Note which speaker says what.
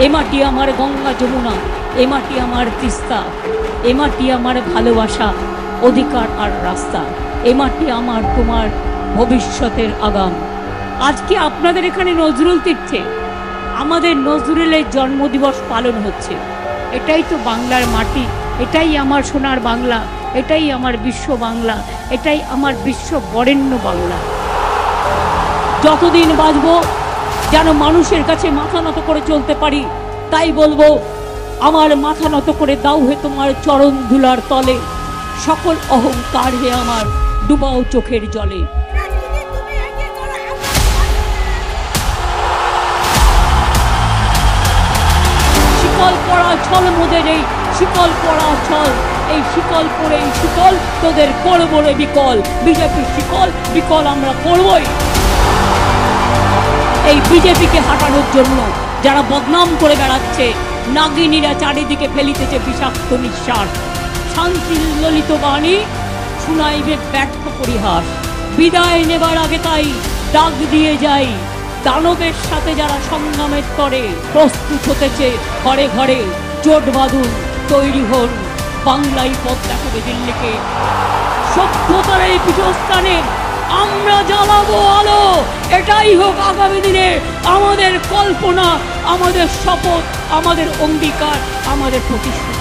Speaker 1: এ মাটি আমার গঙ্গা যমুনা, এ মাটি আমার তিস্তা, এ মাটি আমার ভালোবাসা, অধিকার আর রাস্তা, এ মাটি আমার তোমার ভবিষ্যতের আগাম। আজকে আপনাদের এখানে নজরুল তীর্থে আমাদের নজরুলের জন্মদিবস পালন হচ্ছে। এটাই তো বাংলার মাটি, এটাই আমার সোনার বাংলা, এটাই আমার বিশ্ব বাংলা, এটাই আমার বিশ্ব বরেণ্য বাংলা। যতদিন বাঁচব যেন মানুষের কাছে মাথা নত করে চলতে পারি, তাই বলবো আমার মাথা নত করে দাও হে তোমার চরণ ধুলার তলে, সকল অহংকার হে আমার ডুবাও চোখের জলে। শিকল পড়া ছল মোদের এই শিকল পড়া ছল, এই শিকল পরে এই শিকল তোদের করবো রে বিকল। বিজেপির শিকল বিকল আমরা করবই। এই বিজেপিকে হাঁটানোর জন্য যারা বদনাম করে বেড়াচ্ছে, নাগিনীরা চারিদিকে ফেলিতেছে বিষাক্ত নিঃশ্বাস, শান্তির ললিত বাণী শুনাইবে ব্যর্থ পরিহাস। বিদায় নেবার আগে তাই ডাক দিয়ে যাই, দানবের সাথে যারা সংগ্রামের তরে প্রস্তুত হতেছে, ঘরে ঘরে জোট বাঁধুন, তৈরি হন, বাংলায় পথ দেখাবে দিল্লিকে। সভ্যতার এই পীঠস্থানে আমরা জ্বালাবো আলো, এটাই হোক আগামী দিনে আমাদের কল্পনা, আমাদের শপথ, আমাদের অঙ্গীকার, আমাদের প্রতিশ্রুতি।